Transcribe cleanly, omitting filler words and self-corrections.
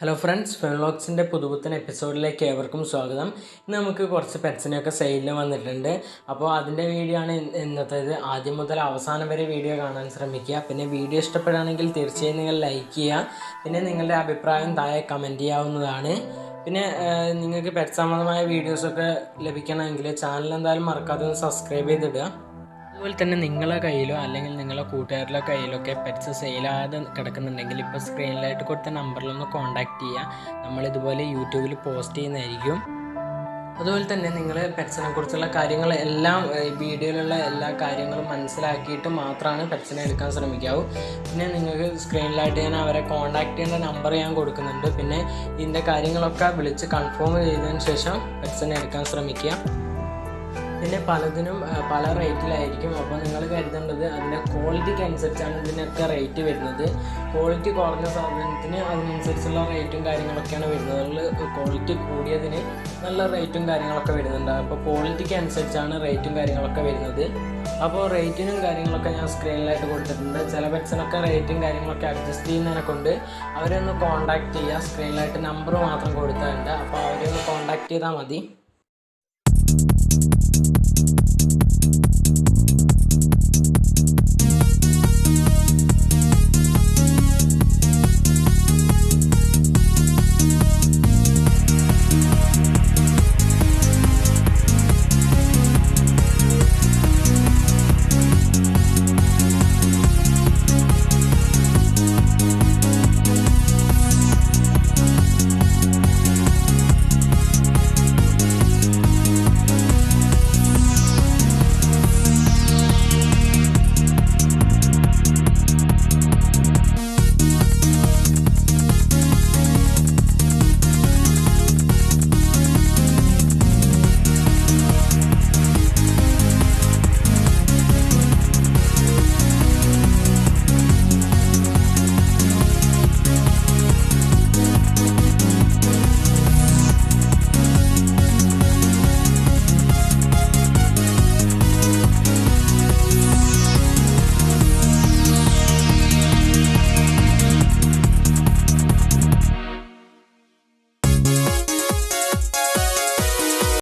Hello friends, ഫെവ്ലോഗ്സിൻ്റെ പുതുപുത്തൻ എപ്പിസോഡിലേക്ക് ഏവർക്കും സ്വാഗതം. ഇന്ന് നമുക്ക് കുറച്ച് പെറ്റ്സിനെയൊക്കെ സെയിലിൽ വന്നിട്ടുണ്ട്. അപ്പോൾ അതിൻ്റെ വീഡിയോ ആണ് ഇന്നത്തേത്. ആദ്യം മുതൽ അവസാനം വരെ വീഡിയോ കാണാൻ ശ്രമിക്കുക. പിന്നെ വീഡിയോ ഇഷ്ടപ്പെടുകയാണെങ്കിൽ തീർച്ചയായും നിങ്ങൾ ലൈക്ക് ചെയ്യുക. പിന്നെ നിങ്ങളുടെ അഭിപ്രായം താഴെ കമൻറ്റ് ചെയ്യാവുന്നതാണ്. പിന്നെ നിങ്ങൾക്ക് പെറ്റ് സംബന്ധമായ വീഡിയോസൊക്കെ ലഭിക്കണമെങ്കിൽ ചാനൽ എന്തായാലും മറക്കാതെ ഒന്ന് സബ്സ്ക്രൈബ് ചെയ്തിടുക. അതുപോലെ തന്നെ നിങ്ങളുടെ കയ്യിലോ അല്ലെങ്കിൽ നിങ്ങളുടെ കൂട്ടുകാരുടെ കയ്യിലൊക്കെ പെറ്റ്സ് സെയിലാതെ കിടക്കുന്നുണ്ടെങ്കിൽ ഇപ്പോൾ സ്ക്രീനിലായിട്ട് കൊടുത്ത നമ്പറിലൊന്ന് കോൺടാക്റ്റ് ചെയ്യുക. നമ്മളിതുപോലെ യൂട്യൂബിൽ പോസ്റ്റ് ചെയ്യുന്നതായിരിക്കും. അതുപോലെ തന്നെ നിങ്ങൾ പെറ്റ്സിനെ കുറിച്ചുള്ള കാര്യങ്ങൾ എല്ലാം വീഡിയോയിലുള്ള എല്ലാ കാര്യങ്ങളും മനസ്സിലാക്കിയിട്ട് മാത്രമാണ് പെറ്റ്സിനെ എടുക്കാൻ ശ്രമിക്കാവൂ. പിന്നെ നിങ്ങൾക്ക് സ്ക്രീനിലായിട്ട് ഞാൻ അവരെ കോൺടാക്റ്റ് ചെയ്യേണ്ട നമ്പർ ഞാൻ കൊടുക്കുന്നുണ്ട്. പിന്നെ ഇതിൻ്റെ കാര്യങ്ങളൊക്കെ വിളിച്ച് കൺഫേം ചെയ്തതിന് ശേഷം പെറ്റ്സിനെ എടുക്കാൻ ശ്രമിക്കുക. പിന്നെ പലതിനും പല റേറ്റിലായിരിക്കും. അപ്പോൾ നിങ്ങൾ കരുതേണ്ടത് അതിൻ്റെ ക്വാളിറ്റിക്ക് അനുസരിച്ചാണ് ഇതിനൊക്കെ റേറ്റ് വരുന്നത്. ക്വാളിറ്റി കുറഞ്ഞ സാധനത്തിന് അതിനനുസരിച്ചുള്ള റേറ്റും കാര്യങ്ങളൊക്കെയാണ് വരുന്നത്. ക്വാളിറ്റി കൂടിയതിന് നല്ല റേറ്റും കാര്യങ്ങളൊക്കെ വരുന്നുണ്ട്. അപ്പോൾ ക്വാളിറ്റിക്ക് അനുസരിച്ചാണ് റേറ്റും കാര്യങ്ങളൊക്കെ വരുന്നത്. അപ്പോൾ റേറ്റിനും കാര്യങ്ങളൊക്കെ ഞാൻ സ്ക്രീനിലായിട്ട് കൊടുത്തിട്ടുണ്ട്. ചില പെറ്റ്സിനൊക്കെ റേറ്റും കാര്യങ്ങളൊക്കെ അഡ്ജസ്റ്റ് ചെയ്യുന്നതിനെ കൊണ്ട് അവരെ ഒന്ന് കോൺടാക്റ്റ് ചെയ്യുക. സ്ക്രീനിലായിട്ട് നമ്പർ മാത്രം കൊടുത്തിട്ടുണ്ട്. അപ്പോൾ അവരെ ഒന്ന് കോൺടാക്റ്റ് ചെയ്താൽ മതി.